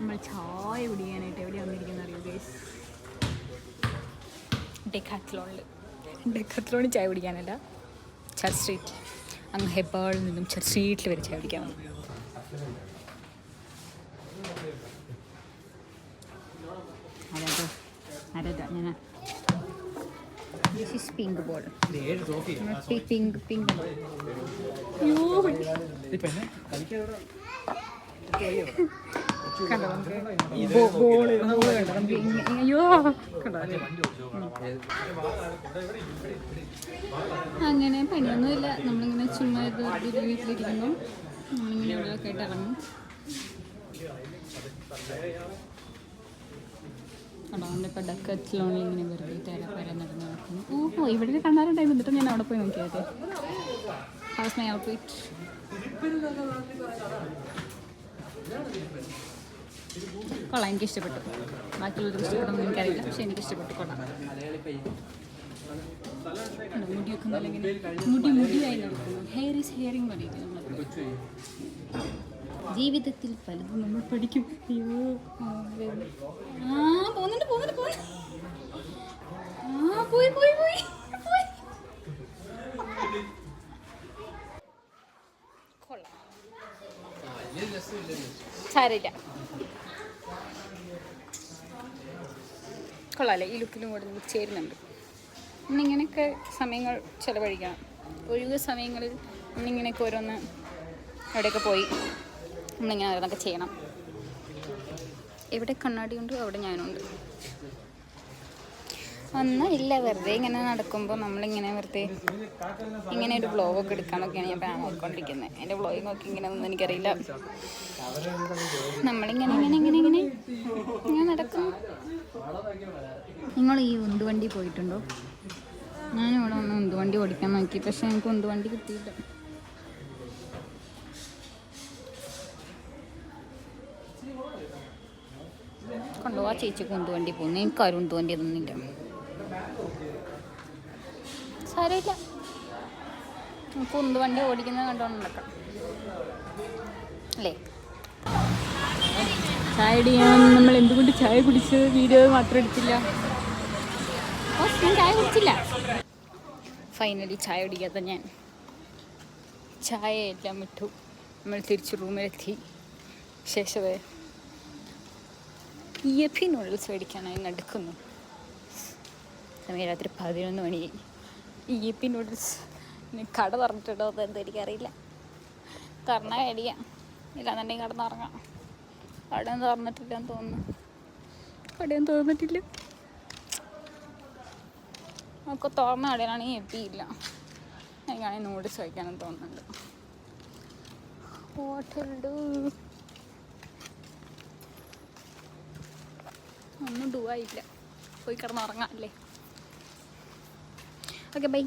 നമ്മൾ ചായ കുടിക്കാനായിട്ട് എവിടെ വന്നിരിക്കുന്ന അറിയോ ഗൈസ്? ഡെക്കാത്ലോണിൽ ചായ കുടിക്കാനല്ല, ചർച്ച് സ്ട്രീറ്റ്. അങ്ങ് ഹെബാളിൽ നിന്നും ചർച്ച് സ്ട്രീറ്റിൽ വരെ ചായ കുടിക്കാൻ വന്നു. അതാ ഞാൻ പിങ്ക് ബോൾ പിങ്ക് അങ്ങനെ പണിയൊന്നുമില്ല. നമ്മളിങ്ങനെ ചുമ്മാ വീട്ടിലിരിക്കുന്നു. നമ്മളിങ്ങനെ ഇവിടെയൊക്കെ ആയിട്ട് ഇറങ്ങും. ഇപ്പം ഡെക്കാത്ലോണിൽ ഇങ്ങനെ വെറുതെ തേരാപ്പര നടന്ന് നടക്കുന്നു. ഓഹോ, ഇവിടെ കണ്ടാറുണ്ടായിരുന്നു. എന്നിട്ട് ഞാൻ അവിടെ പോയി നോക്കിയത്. House my outfit. കൊള്ളാം, എനിക്കിഷ്ടപ്പെട്ടു. ബാക്കിയുള്ളവർക്ക് ഇഷ്ടപ്പെടുമെന്ന് എനിക്കറിയില്ല, പക്ഷെ എനിക്കിഷ്ടപ്പെട്ടു. കൊള്ളാം. മുടിയൊക്കെ നല്ല ഇങ്ങനെ മുടിയായി നടക്കുന്നു. ഹെയർ ഈസ് ഹെയറിങ് പറയും നമ്മൾ. ജീവിതത്തിൽ പലതും നമ്മൾ പഠിക്കും. അയ്യോ, പോകുന്നുണ്ട്. പോയി കൊള്ളാം, സാരമില്ല. കൊള്ളാമല്ലേ? ഈ ലുക്കിലും കൂടെ ചേരുന്നുണ്ട്. നമ്മളിങ്ങനെയൊക്കെ സമയങ്ങൾ ചിലവഴിക്കണം. ഒഴിവ് സമയങ്ങളിൽ നമ്മളിങ്ങനെയൊക്കെ ഓരോന്ന് എവിടെയൊക്കെ പോയി നമ്മളിങ്ങനെ ഓരോന്നൊക്കെ ചെയ്യണം. എവിടെ കണ്ണാടിയുണ്ട് അവിടെ ഞാനുണ്ട്. ഒന്നുമില്ല, വെറുതെ ഇങ്ങനെ നടക്കുമ്പോൾ നമ്മളിങ്ങനെ വെറുതെ ഇങ്ങനെ ഒരു വ്ളോഗൊക്കെ എടുക്കാനൊക്കെയാണ് ഞാൻ പ്ലാൻ നോക്കിക്കൊണ്ടിരിക്കുന്നത്. എൻ്റെ വ്ളോഗ് നോക്കി ഇങ്ങനെ ഒന്നും എനിക്കറിയില്ല. നമ്മളിങ്ങനെ ഇങ്ങനെ നടക്കുന്നു. നിങ്ങൾ ഈ ഉന്തുവണ്ടി പോയിട്ടുണ്ടോ? ഞാനിവിടെ വന്ന് ഉന്തുവണ്ടി ഓടിക്കാൻ നോക്കി, പക്ഷെ എനിക്ക് ഉന്തുവണ്ടി കിട്ടിയില്ല. കൊണ്ടുപോവാ ചേച്ചിക്ക് ഉന്തുവണ്ടി പോകുന്നു. എനിക്കാരും ഉന്തുവണ്ടി ഒന്നുമില്ല. സാരമില്ല, നമുക്ക് ഉന്തുവണ്ടി ഓടിക്കുന്നത് കണ്ടോണ്ട് നടക്കാം അല്ലേ? ചായ കുടിക്കാൻ നമ്മൾ എന്തുകൊണ്ട് ചായ കുടിച്ച് വീഡിയോ മാത്രം എടുത്തില്ല? ഞാൻ ചായ കുടിച്ചില്ല. ഫൈനലി ചായ കുടിക്കാത്ത ഞാൻ ചായ എല്ലാം വിട്ടു. നമ്മൾ തിരിച്ച് റൂമിലെത്തി. ശേഷം യപ്പി നൂഡിൽസ് മേടിക്കാനായി നടക്കുന്നു. സമയം രാത്രി 11 മണിയായി. ഈ യപ്പി നൂഡിൽസ് കട തുറന്നിട്ടുണ്ടോ എന്ന് എനിക്കറിയില്ല. തുറന്നാൽ മേടിക്കാം, ഇല്ലാന്നുണ്ടെങ്കിൽ കടന്നുറങ്ങാം. കടയൊന്നും തുറന്നിട്ടില്ലെന്ന് തോന്നുന്നു. കടയൊന്നും തുറന്നിട്ടില്ല. നമുക്ക് തുറന്ന കടയിലാണെങ്കിൽ യപ്പി ഇല്ല. എനിക്കാണെങ്കിൽ നൂഡിൽസ് കഴിക്കാനും തോന്നുന്നുണ്ട്. ഹോട്ടലുണ്ട്. ഒന്നും ഡുവായില്ല. പോയി കിടന്നുറങ്ങാം അല്ലേ? Okay, by.